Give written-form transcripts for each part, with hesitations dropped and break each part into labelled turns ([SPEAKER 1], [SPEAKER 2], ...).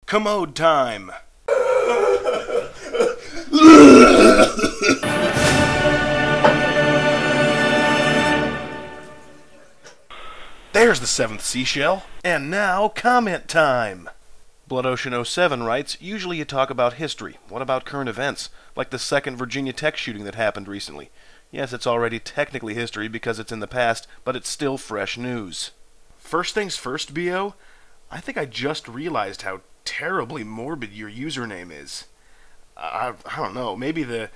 [SPEAKER 1] Commode time! There's the seventh seashell. And now, comment time! Blood Ocean 07 writes, usually you talk about history. What about current events? Like the second Virginia Tech shooting that happened recently. Yes, it's already technically history because it's in the past, but it's still fresh news. First things first, B.O., I think I just realized how terribly morbid your username is. I don't know, maybe the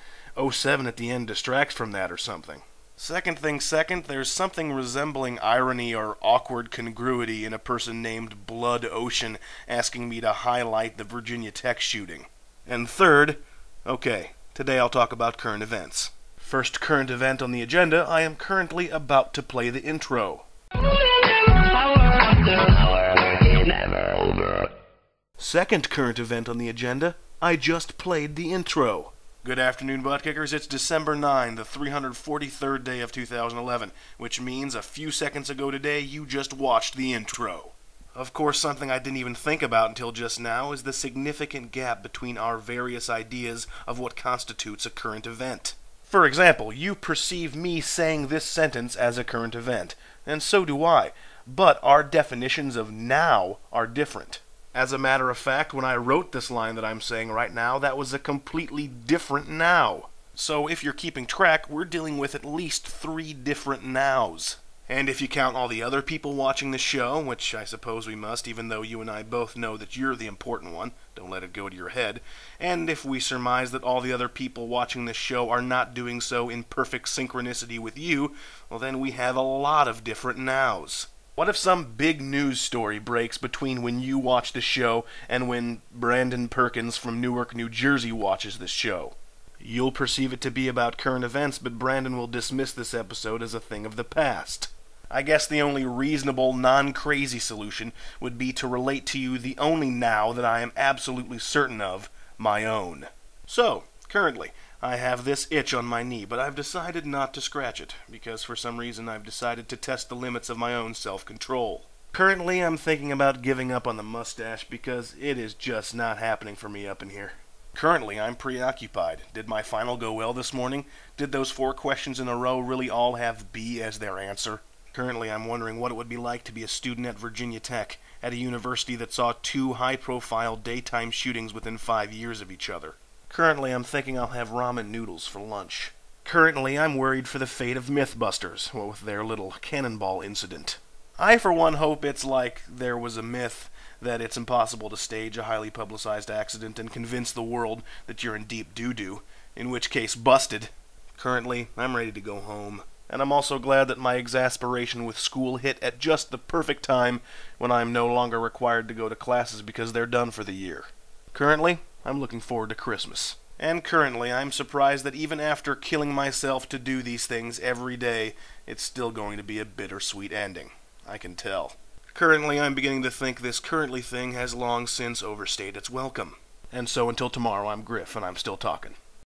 [SPEAKER 1] 07 at the end distracts from that or something. Second thing second, there's something resembling irony or awkward congruity in a person named Blood Ocean asking me to highlight the Virginia Tech shooting. And third, okay, today I'll talk about current events. First current event on the agenda, I am currently about to play the intro. Second current event on the agenda, I just played the intro. Good afternoon, butt kickers. It's December 9, the 343rd day of 2011, which means a few seconds ago today you just watched the intro. Of course, something I didn't even think about until just now is the significant gap between our various ideas of what constitutes a current event. For example, you perceive me saying this sentence as a current event, and so do I, but our definitions of now are different. As a matter of fact, when I wrote this line that I'm saying right now, that was a completely different now. So if you're keeping track, we're dealing with at least 3 different nows. And if you count all the other people watching the show, which I suppose we must, even though you and I both know that you're the important one, don't let it go to your head, and if we surmise that all the other people watching this show are not doing so in perfect synchronicity with you, well then we have a lot of different nows. What if some big news story breaks between when you watch the show and when Brandon Perkins from Newark, New Jersey watches this show? You'll perceive it to be about current events, but Brandon will dismiss this episode as a thing of the past. I guess the only reasonable, non-crazy solution would be to relate to you the only now that I am absolutely certain of, my own. So, currently, I have this itch on my knee, but I've decided not to scratch it, because for some reason I've decided to test the limits of my own self-control. Currently, I'm thinking about giving up on the mustache because it is just not happening for me up in here. Currently, I'm preoccupied. Did my final go well this morning? Did those 4 questions in a row really all have B as their answer? Currently, I'm wondering what it would be like to be a student at Virginia Tech, at a university that saw 2 high-profile daytime shootings within 5 years of each other. Currently, I'm thinking I'll have ramen noodles for lunch. Currently, I'm worried for the fate of Mythbusters, with their little cannonball incident. I, for one, hope it's like there was a myth that it's impossible to stage a highly publicized accident and convince the world that you're in deep doo-doo, in which case busted. Currently, I'm ready to go home. And I'm also glad that my exasperation with school hit at just the perfect time when I'm no longer required to go to classes because they're done for the year. Currently, I'm looking forward to Christmas. And currently, I'm surprised that even after killing myself to do these things every day, it's still going to be a bittersweet ending. I can tell. Currently, I'm beginning to think this currently thing has long since overstayed its welcome. And so until tomorrow, I'm Griff, and I'm still talking.